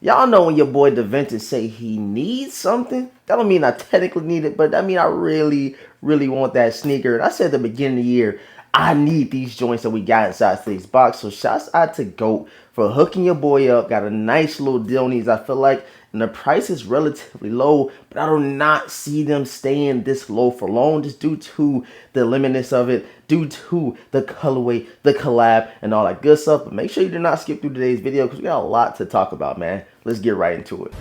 Y'all know when your boy DeVintage say he needs something, that don't mean I technically need it, but that mean I really, really want that sneaker. And I said at the beginning of the year, I need these joints that we got inside today's box. So shouts out to GOAT for hooking your boy up. Got a nice little deal on these, I feel like. And the price is relatively low, but I do not see them staying this low for long just due to the limitedness of it, due to the colorway, the collab, and all that good stuff. But make sure you do not skip through today's video because we got a lot to talk about, man. Let's get right into it.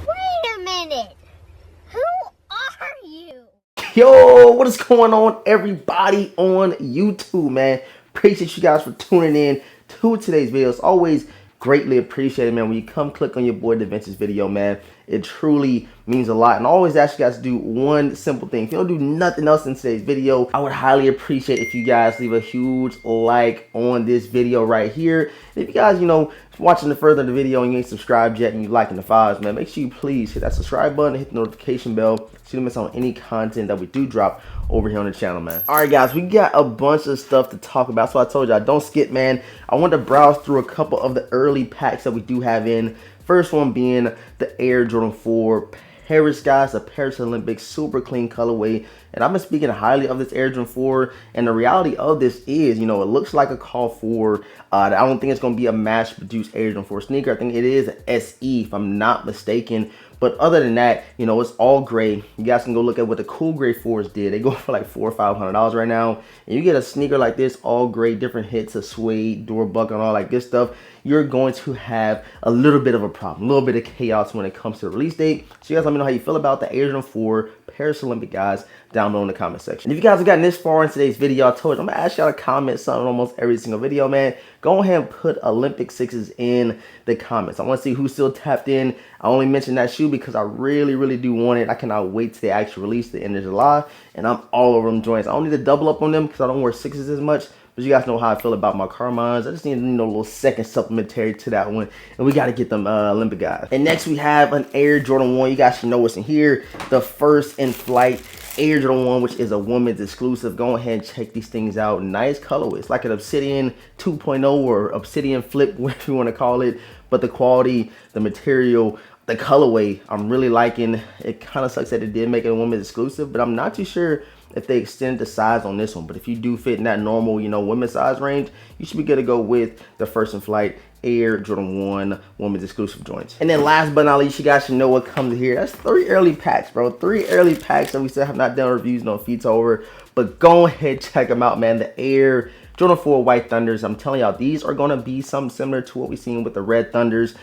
Wait a minute. Who are you? Yo, what is going on, everybody on YouTube, man? Appreciate you guys for tuning in to today's video. It's always greatly appreciated, man. When you come click on your boy DeVintage's video, man, it truly means a lot. And I always ask you guys to do one simple thing. If you don't do nothing else in today's video, I would highly appreciate if you guys leave a huge like on this video right here. And if you guys, watching the further the video and you ain't subscribed yet and you liking the files, man, make sure you please hit that subscribe button and hit the notification bell so you don't miss on any content that we do drop over here on the channel, man. All right, guys, we got a bunch of stuff to talk about. So I told y'all, don't skip, man. I want to browse through a couple of the early packs that we do have in. First one being the Air Jordan 4 Paris, guys, a Paris Olympics super clean colorway. And I've been speaking highly of this Air Jordan 4, and the reality of this is, it looks like a call for, I don't think it's going to be a mass-produced Air Jordan 4 sneaker. I think it is an SE, if I'm not mistaken. But other than that, it's all gray. You guys can go look at what the Cool Gray 4s did. They go for like $400 or $500 right now. And you get a sneaker like this, all gray, different hits of suede, door buckle, and all that good stuff. You're going to have a little bit of a problem, a little bit of chaos when it comes to the release date. So you guys let me know how you feel about the Air Jordan 4 Paris Olympic, guys, down below in the comment section. And if you guys have gotten this far in today's video, I told you I'm gonna ask y'all to comment something almost every single video, man. Go ahead and put Olympic 6s in the comments. I want to see who's still tapped in. I only mentioned that shoe because I really, really do want it. I cannot wait till they actually release the end of July, and I'm all over them joints. I don't need to double up on them because I don't wear 6s as much. But you guys know how I feel about my Carmines. I just need a little second supplementary to that one. And we got to get them Olympic guys. And next we have an Air Jordan 1. You guys should know what's in here. The first in flight Air Jordan 1, which is a women's exclusive. Go ahead and check these things out. Nice colorway. It's like an Obsidian 2.0 or Obsidian Flip, whatever you want to call it. But the quality, the material, the colorway, I'm really liking. It kind of sucks that it did make it a women's exclusive, but I'm not too sure if they extend the size on this one. But if you do fit in that normal, women's size range, you should be good to go with the first in flight Air Jordan 1 women's exclusive joints. And then last but not least, you guys should know what comes here. That's 3 early packs, bro. 3 early packs that we still have not done reviews, no feet over. But go ahead, check them out, man. The Air Jordan 4 White Thunders. I'm telling y'all, these are going to be something similar to what we've seen with the Red Thunders,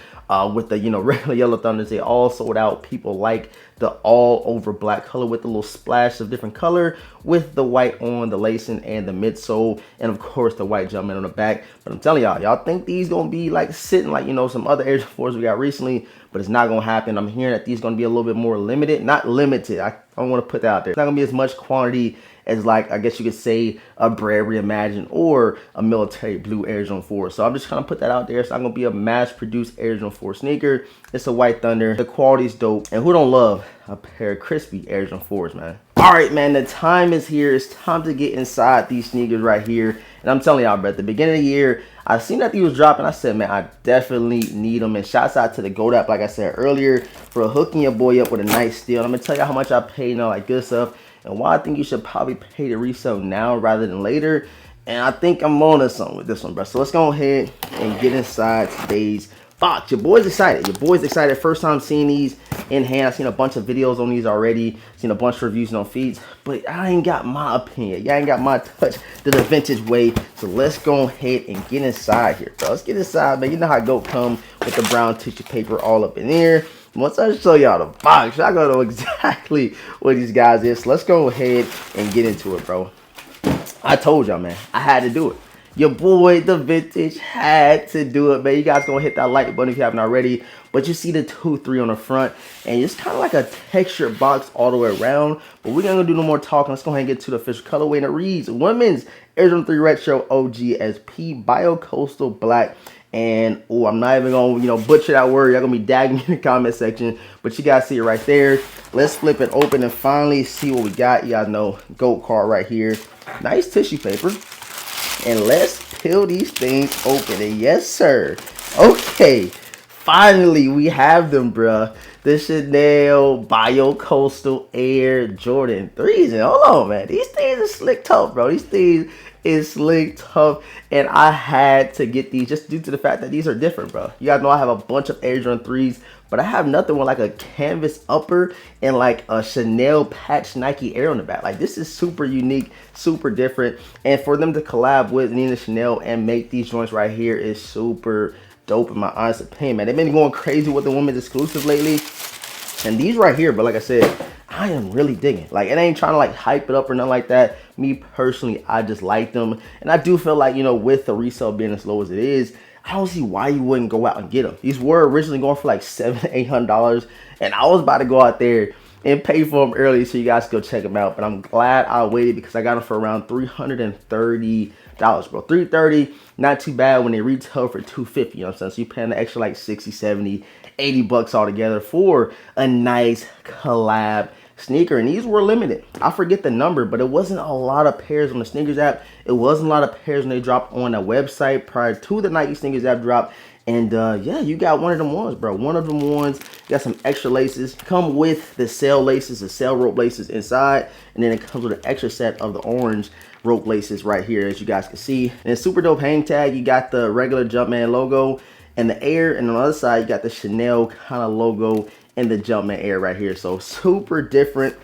with the, regular Yellow Thunders. They all sold out. People like the all over black color with a little splash of different color with the white on the lacing and the midsole, and of course the white jumpman on the back. But I'm telling y'all think these gonna be like sitting like some other Air Jordan 4s we got recently, but it's not gonna happen. I'm hearing that these gonna be a little bit more limited, not limited. I don't want to put that out there. It's not gonna be as much quantity as, like, I guess you could say a Brand Reimagined or a military blue Air Jordan 4. So I'm just trying to put that out there. It's not gonna be a mass-produced Air Jordan 4 sneaker. It's a White Thunder. The quality's dope, and who don't love a pair of crispy Air Jordan 4s, man? All right, man, the time is here. It's time to get inside these sneakers right here. And I'm telling y'all, bro, at the beginning of the year, I seen that these was dropping. I said, man, I definitely need them. And shouts out to the GOAT app, like I said earlier, for hooking your boy up with a nice steal. I'm gonna tell y'all how much I paid and all that good stuff, and why I think you should probably pay to resell now rather than later. And I think I'm on to something with this one, bro. So let's go ahead and get inside today's box. Your boy's excited. Your boy's excited. First time seeing these in hand. I've seen a bunch of videos on these already. Seen a bunch of reviews on feeds. But I ain't got my opinion. Y'all ain't got my touch the DeVintage way. So let's go ahead and get inside here, bro. Let's get inside, man. You know how GOAT come with the brown tissue paper all up in there. Once I show y'all the box, y'all gonna know exactly what these guys is. So let's go ahead and get into it, bro. I told y'all, man, I had to do it. Your boy DeVintage had to do it, man. You guys gonna hit that like button if you haven't already. But you see the 2-3 on the front, and it's kind of like a textured box all the way around. But we're gonna do no more talking. Let's go ahead and get to the official colorway, and it reads Women's Air Jordan 3 Retro OGSP Bio-Coastal Black. And oh, I'm not even gonna butcher that word. Y'all gonna be dagging me in the comment section, but you guys see it right there. Let's flip it open and finally see what we got. You guys know GOAT card right here. Nice tissue paper. And let's peel these things open. And yes, sir. Okay. Finally, we have them, bruh. The Chanel Bio-Coastal Air Jordan 3s. And hold on, man. These things are slick tough, bro. These things is slick tough. And I had to get these just due to the fact that these are different, bro. You guys know I have a bunch of Air Jordan 3s, but I have nothing with like a canvas upper and like a Chanel patch Nike Air on the back. Like, this is super unique, super different. And for them to collab with Nina Chanel and make these joints right here is super dope in my honest opinion, man. They've been going crazy with the women's exclusive lately. And these right here, but like I said, I am really digging. Like, it ain't trying to like hype it up or nothing like that. Me personally, I just like them. And I do feel like, you know, with the resale being as low as it is, I don't see why you wouldn't go out and get them. These were originally going for like $700-800, and I was about to go out there and pay for them early so you guys go check them out. But I'm glad I waited because I got them for around $330, bro. $330, not too bad when they retail for $250. You know what I'm saying? So you're paying the extra like 60, 70, 80 bucks altogether for a nice collab sneaker. And these were limited. I forget the number, but it wasn't a lot of pairs on the sneakers app. It wasn't a lot of pairs when they dropped on the website prior to the Nike sneakers app drop. And yeah, you got one of them ones, bro. One of them ones. Got some extra laces. Come with the sail laces, the sail rope laces inside. And then it comes with an extra set of the orange rope laces right here, as you guys can see. And it's super dope hang tag. You got the regular Jumpman logo and the Air. And on the other side, you got the Chanel kind of logo and the Jumpman Air right here. So super different.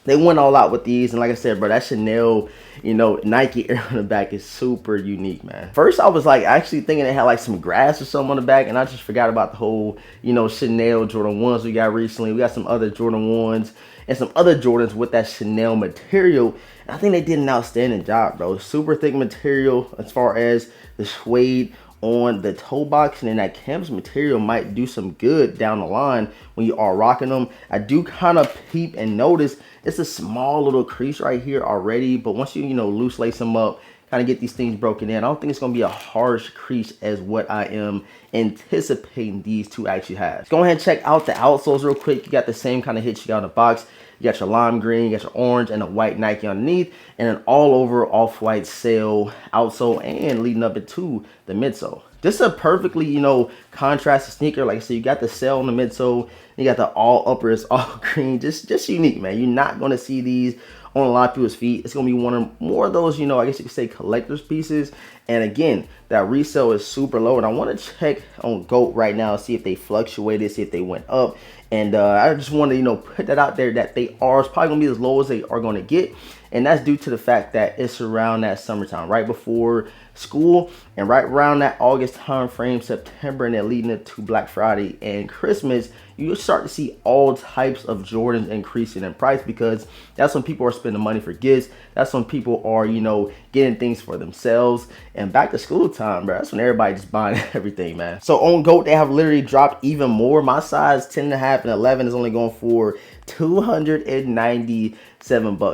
They went all out with these, and like I said, bro, that Chanel, you know, Nike Air on the back is super unique, man. First, I was like actually thinking it had like some grass or something on the back, and I just forgot about the whole, you know, Chanel Jordan 1s we got recently. We got some other Jordan 1s and some other Jordans with that Chanel material. And I think they did an outstanding job, bro. Super thick material as far as the suede on the toe box, and then that canvas material might do some good down the line when you are rocking them. I do kind of peep and notice it's a small little crease right here already, but once you know, loose lace them up, kind of get these things broken in, I don't think it's going to be a harsh crease as what I am anticipating these to actually have. Let's go ahead and check out the outsoles real quick. You got the same kind of hits you got in the box. You got your lime green, you got your orange, and a white Nike underneath, and an all over off-white sail outsole and leading up into the midsole. This is a perfectly, you know, contrasted sneaker. Like I said, you got the sail on the midsole, you got the all upper is all green. Just unique, man. You're not going to see these on a lot of people's feet. It's going to be one of more of those, you know, I guess you could say collector's pieces. And again, that resale is super low. And I want to check on GOAT right now, see if they fluctuated, see if they went up. And I just want to, you know, put that out there that they are, it's probably going to be as low as they are going to get. And that's due to the fact that it's around that summertime, right before school, and right around that August time frame, September, and then leading it to Black Friday and Christmas, you'll start to see all types of Jordans increasing in price, because that's when people are spending money for gifts. That's when people are, you know, getting things for themselves. And back to school time, bro, that's when everybody's just buying everything, man. So on GOAT, they have literally dropped even more. My size 10.5 and 11 is only going for $297.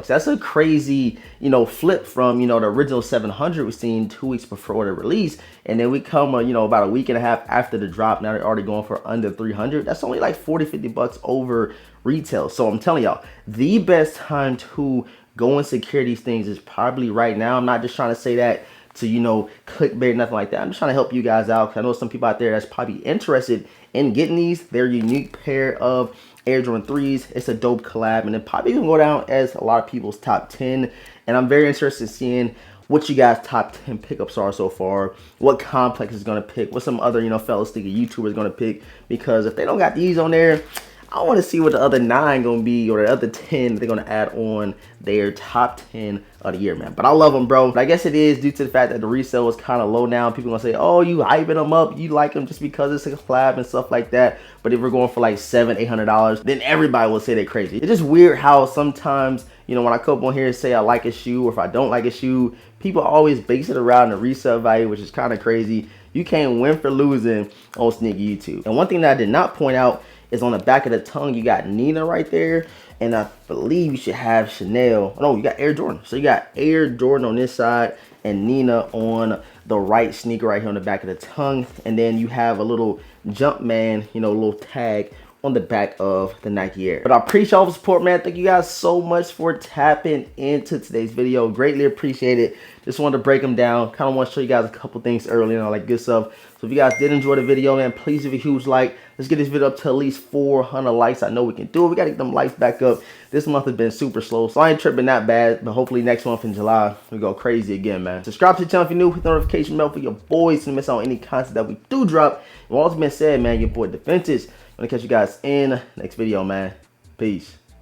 That's a crazy, you know, flip from, you know, the original 700 we seen 2 weeks before the release, and then we come, you know, about a week and a half after the drop. Now they're already going for under 300. That's only like 40-50 bucks over retail. So I'm telling y'all, the best time to go and secure these things is probably right now. I'm not just trying to say that to, you know, clickbait, nothing like that. I'm just trying to help you guys out, because I know some people out there that's probably interested in getting these. They're a unique pair of Air Jordan 3s. It's a dope collab, and it probably gonna go down as a lot of people's top 10. And I'm very interested in seeing what you guys' top 10 pickups are so far, what Complex is gonna pick, what some other, you know, fellow sneaker YouTubers gonna pick, because if they don't got these on there, I want to see what the other 9 gonna be, or the other 10 they're gonna add on their top 10 of the year, man. But I love them, bro. But I guess it is due to the fact that the resale is kind of low now. People gonna say, oh, you hyping them up, you like them just because it's a collab and stuff like that. But if we're going for like $700-800, then everybody will say they're crazy. It's just weird how sometimes, you know, when I come on here and say I like a shoe, or if I don't like a shoe, people always base it around the resale value, which is kind of crazy. You can't win for losing on Sneaker YouTube. And one thing that I did not point out is on the back of the tongue, you got Nina right there, and I believe you should have Chanel. No, you got Air Jordan. So you got Air Jordan on this side and Nina on the right sneaker right here on the back of the tongue. And then you have a little Jumpman, you know, little tag on the back of the Nike Air. But I appreciate all the support, man. Thank you guys so much for tapping into today's video. Greatly appreciate it. Just wanted to break them down. Kind of want to show you guys a couple things early and all that good stuff. So if you guys did enjoy the video, man, please give a huge like. Let's get this video up to at least 400 likes. I know we can do it. We got to get them likes back up. This month has been super slow, so I ain't tripping that bad. But hopefully next month in July, we go crazy again, man. Subscribe to the channel if you're new. Hit the notification bell for your boys to miss out on any content that we do drop. And all that's been said, man, your boy DeVintage. I'm going to catch you guys in the next video, man. Peace.